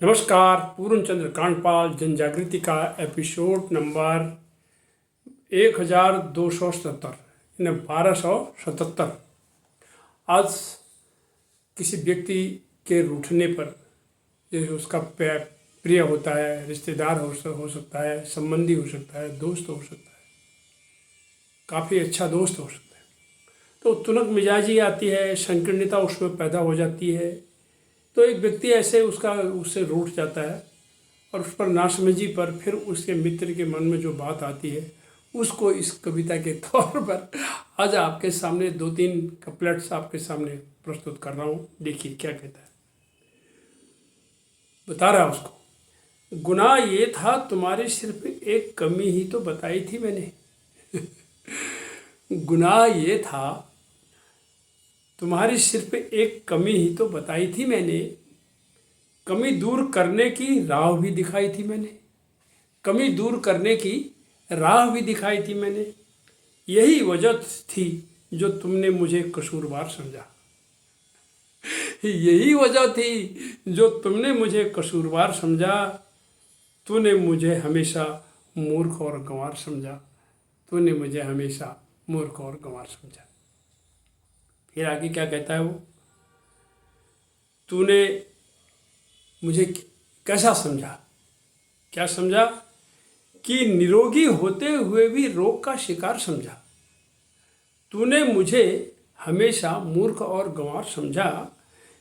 नमस्कार। पूर्णचंद्र कांडपाल जन जागृति का एपिसोड नंबर 1277 यानी 1277। आज किसी व्यक्ति के रूठने पर, जैसे उसका प्रिय होता है, रिश्तेदार हो सकता है, संबंधी हो सकता है, दोस्त हो सकता है, काफ़ी अच्छा दोस्त हो सकता है, तो तुनक मिजाजी आती है, संकीर्णता उसमें पैदा हो जाती है। तो एक व्यक्ति ऐसे उससे रूठ जाता है और उस पर नासमझी पर फिर उसके मित्र के मन में जो बात आती है उसको इस कविता के तौर पर आज आपके सामने 2-3 कपलेट्स आपके सामने प्रस्तुत कर रहा हूँ। देखिए क्या कहता है। बता रहा उसको, गुनाह ये था तुम्हारी सिर्फ एक कमी ही तो बताई थी मैंने। गुनाह ये था तुम्हारी सिर्फ एक कमी ही तो बताई थी मैंने, कमी दूर करने की राह भी दिखाई थी मैंने, कमी दूर करने की राह भी दिखाई थी मैंने। यही वजह थी जो तुमने मुझे कसूरवार समझा। यही वजह थी जो तुमने मुझे कसूरवार समझा। तूने मुझे हमेशा मूर्ख और गंवार समझा। तूने मुझे हमेशा मूर्ख और गंवार समझा। फिर आगे क्या कहता है वो, तूने मुझे कैसा समझा, क्या समझा कि निरोगी होते हुए भी रोग का शिकार समझा। तूने मुझे हमेशा मूर्ख और गंवार समझा,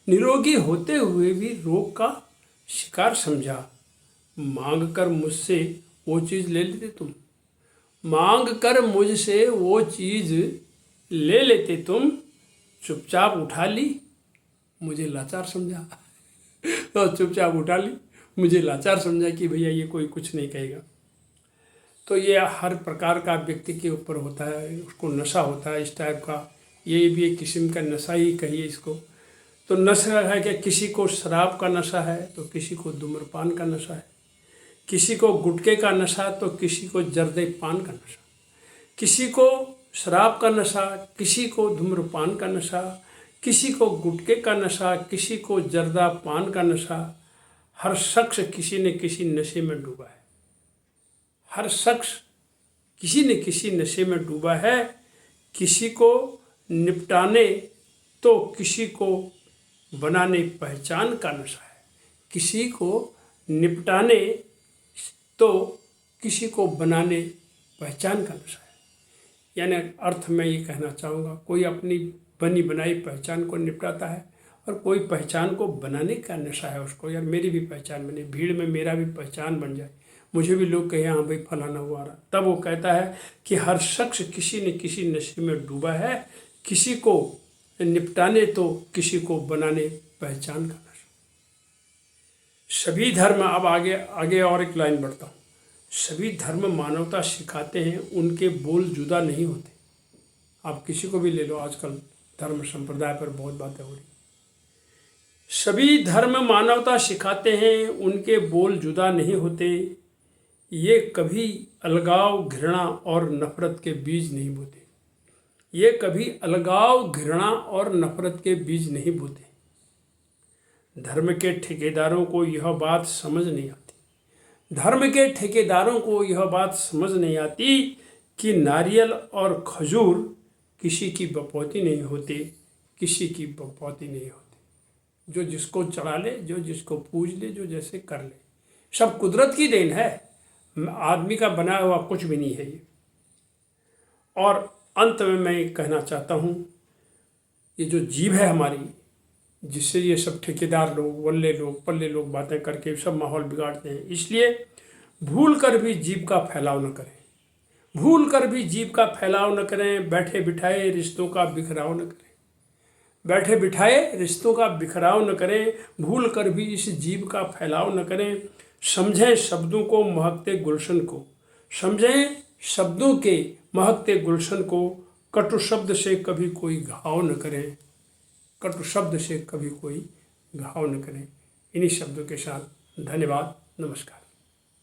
निरोगी होते हुए भी रोग का शिकार समझा। मांग कर मुझसे वो चीज़ ले लेते तुम, मांग कर मुझसे वो चीज़ ले लेते तुम, चुपचाप उठा ली मुझे लाचार समझा। तो चुपचाप उठा ली, मुझे लाचार समझा कि भैया ये कोई कुछ नहीं कहेगा। तो ये हर प्रकार का व्यक्ति के ऊपर होता है, उसको नशा होता है इस टाइप का। ये भी एक किस्म का नशा ही कहिए इसको। तो नशा है कि किसी को शराब का नशा है तो किसी को धूम्रपान का नशा है, किसी को गुटखे का नशा तो किसी को जर्दे पान का नशा, किसी को शराब का नशा, किसी को धूम्रपान का नशा, किसी को गुटखे का नशा, किसी को जर्दा पान का नशा। हर शख्स किसी न किसी नशे में डूबा है। हर शख्स किसी न किसी नशे में डूबा है। किसी को निपटाने तो किसी को बनाने पहचान का नशा है। किसी को निपटाने तो किसी को बनाने पहचान का नशा है। यानी अर्थ में ये कहना चाहूँगा, कोई अपनी बनी बनाई पहचान को निपटाता है और कोई पहचान को बनाने का नशा है उसको। यार मेरी भी पहचान बने, भीड़ में मेरा भी पहचान बन जाए, मुझे भी लोग कहे हाँ भाई फलाना हुआ रहा। तब वो कहता है कि हर शख्स किसी न किसी नशे में डूबा है। किसी को निपटाने तो किसी को बनाने पहचान का नशा। सभी धर्म, अब आगे और एक लाइन बढ़ता हूँ। सभी धर्म मानवता सिखाते हैं, उनके बोल जुदा नहीं होते। आप किसी को भी ले लो, आजकल धर्म संप्रदाय पर बहुत बातें हो रही। सभी धर्म मानवता सिखाते हैं, उनके बोल जुदा नहीं होते। ये कभी अलगाव, घृणा और नफरत के बीज नहीं बोते। ये कभी अलगाव, घृणा और नफरत के बीज नहीं बोते। धर्म के ठेकेदारों को यह बात समझ नहीं आती। धर्म के ठेकेदारों को यह बात समझ नहीं आती कि नारियल और खजूर किसी की बपौती नहीं होते, किसी की बपौती नहीं होती। जो जिसको चढ़ा ले, जो जिसको पूज ले, जो जैसे कर ले, सब कुदरत की देन है। आदमी का बनाया हुआ कुछ भी नहीं है ये। और अंत में मैं कहना चाहता हूँ, ये जो जीभ है हमारी, जिससे ये सब ठेकेदार लोग, वल्ले लोग, पल्ले लोग बातें करके सब माहौल बिगाड़ते हैं। इसलिए भूल कर भी जीभ का फैलाव न करें, भूल कर भी जीभ का फैलाव न करें। बैठे बिठाए रिश्तों का बिखराव न करें, बैठे बिठाए रिश्तों का बिखराव न करें। भूल कर भी इस जीभ का फैलाव न करें। समझें शब्दों को, महकते गुलशन को, समझें शब्दों के महकते गुलशन को। कटु शब्द से कभी कोई घाव न करें, कटु शब्द से कभी कोई घाव न करें। इन्हीं शब्दों के साथ धन्यवाद, नमस्कार।